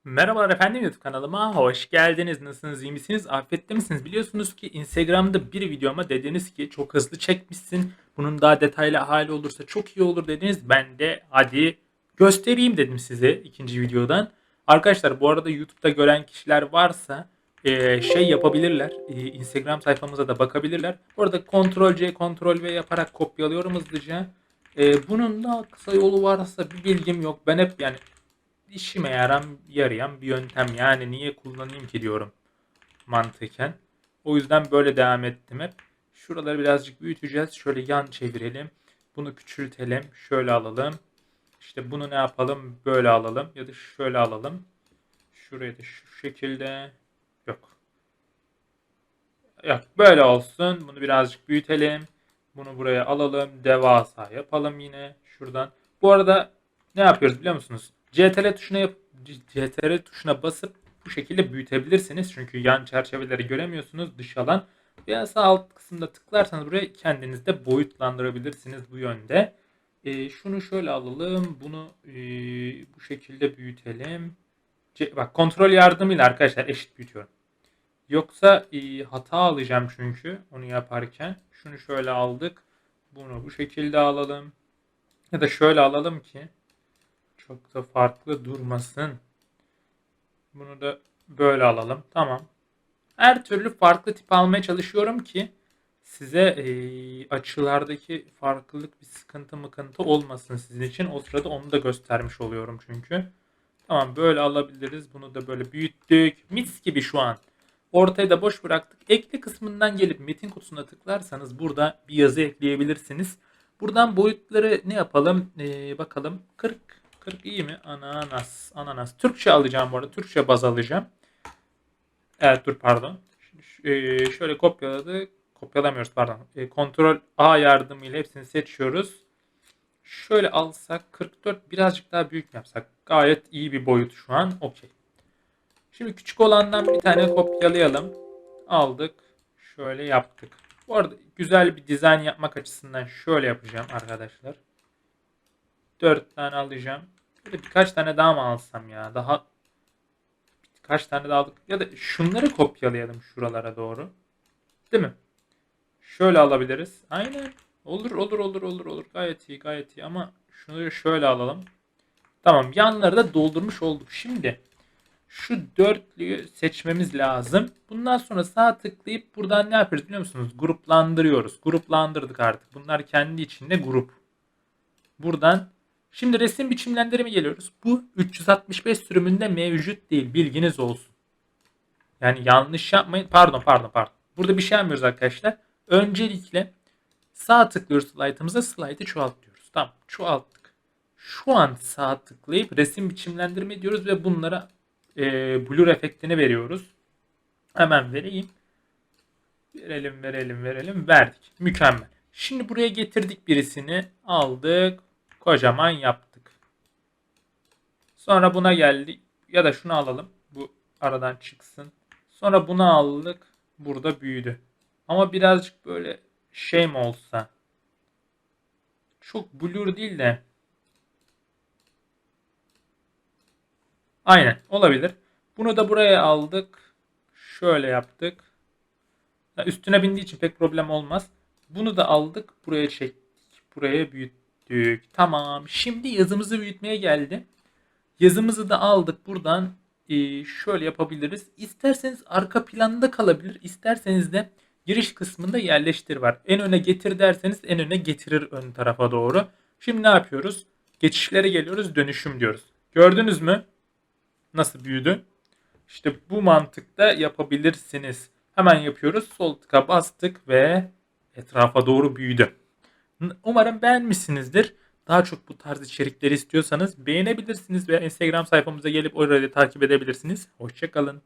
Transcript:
Merhabalar efendim, YouTube kanalıma hoş geldiniz. Nasılsınız, iyi misiniz, afiyette misiniz? Biliyorsunuz ki Instagram'da bir videoma dediniz ki çok hızlı çekmişsin. Bunun daha detaylı hali olursa çok iyi olur dediniz. Ben de hadi göstereyim dedim size ikinci videodan. Arkadaşlar bu arada YouTube'da gören kişiler varsa şey yapabilirler. Instagram sayfamıza da bakabilirler. Bu arada Ctrl C, Ctrl V yaparak kopyalıyorum hızlıca. Bunun da kısa yolu varsa bir bilgim yok. Ben hep yani işime yarayan bir yöntem. Yani niye kullanayım ki diyorum mantıken. O yüzden böyle devam ettim hep. Şuraları birazcık büyüteceğiz. Şöyle yan çevirelim. Bunu küçültelim. Şöyle alalım. İşte bunu ne yapalım? Böyle alalım. Ya da şöyle alalım. Şurayı da şu şekilde. Yok. Yok. Böyle olsun. Bunu birazcık büyütelim. Bunu buraya alalım. Devasa yapalım yine. Şuradan. Bu arada ne yapıyoruz biliyor musunuz? CTRL tuşuna basıp bu şekilde büyütebilirsiniz. Çünkü yan çerçeveleri göremiyorsunuz. Dış alan. Veya sağ alt kısımda tıklarsanız buraya kendiniz de boyutlandırabilirsiniz bu yönde. Şunu şöyle alalım. Bunu bu şekilde büyütelim. Bak kontrol yardımıyla arkadaşlar eşit büyütüyorum. Yoksa hata alacağım çünkü onu yaparken. Şunu şöyle aldık. Bunu bu şekilde alalım. Ya da şöyle alalım ki çok da farklı durmasın. Bunu da böyle alalım. Tamam. Her türlü farklı tip almaya çalışıyorum ki size açılardaki farklılık bir sıkıntı olmasın sizin için. O sırada onu da göstermiş oluyorum çünkü. Tamam böyle alabiliriz. Bunu da böyle büyüttük. Mis gibi şu an. Ortayı da boş bıraktık. Ekle kısmından gelip metin kutusuna tıklarsanız burada bir yazı ekleyebilirsiniz. Buradan boyutları ne yapalım? Bakalım. 40 iyi mi? Ananas. Türkçe alacağım bu arada. Türkçe baz alacağım. Evet dur pardon. Şöyle kopyaladık. Kopyalamıyoruz pardon. Ctrl A yardımıyla hepsini seçiyoruz. Şöyle alsak 44 birazcık daha büyük yapsak. Gayet iyi bir boyut şu an. Okey. Şimdi küçük olandan bir tane kopyalayalım. Aldık. Şöyle yaptık. Bu arada güzel bir dizayn yapmak açısından şöyle yapacağım arkadaşlar. 4 tane alacağım. Böyle birkaç tane daha mı alsam ya? Daha birkaç tane daha aldık. Ya da şunları kopyalayalım şuralara doğru. Değil mi? Şöyle alabiliriz. Aynen. Olur. Gayet iyi ama şunu şöyle alalım. Tamam yanları da doldurmuş olduk. Şimdi şu dörtlüyü seçmemiz lazım. Bundan sonra sağ tıklayıp buradan ne yapıyoruz biliyor musunuz? Gruplandırıyoruz. Gruplandırdık artık. Bunlar kendi içinde grup. Buradan şimdi resim biçimlendirme geliyoruz. Bu 365 sürümünde mevcut değil. Bilginiz olsun. Yani yanlış yapmayın. Pardon. Burada bir şey yapmıyoruz arkadaşlar. Öncelikle sağ tıklıyoruz slide'ımıza. Slide'ı çoğalt diyoruz. Tamam çoğalttık. Şu an sağ tıklayıp resim biçimlendirme diyoruz ve bunlara blur efektini veriyoruz. Hemen vereyim. Verelim. Verdik. Mükemmel. Şimdi buraya getirdik birisini. Aldık. Kocaman yaptık. Sonra buna geldik. Ya da şunu alalım. Bu aradan çıksın. Sonra bunu aldık. Burada büyüdü. Ama birazcık böyle şey mi olsa. Çok blur değil de. Aynen olabilir. Bunu da buraya aldık. Şöyle yaptık. Üstüne bindiği için pek problem olmaz. Bunu da aldık. Buraya çektik. Buraya büyüttük. Tamam. Şimdi yazımızı büyütmeye geldi. Yazımızı da aldık. Buradan şöyle yapabiliriz. İsterseniz arka planda kalabilir. İsterseniz de giriş kısmında yerleştir var. En öne getir derseniz en öne getirir ön tarafa doğru. Şimdi ne yapıyoruz? Geçişlere geliyoruz. Dönüşüm diyoruz. Gördünüz mü? Nasıl büyüdü? İşte bu mantıkta yapabilirsiniz. Hemen yapıyoruz. Sol tıka bastık ve etrafa doğru büyüdü. Umarım beğenmişsinizdir. Daha çok bu tarz içerikleri istiyorsanız beğenebilirsiniz veya Instagram sayfamıza gelip orayı takip edebilirsiniz. Hoşçakalın.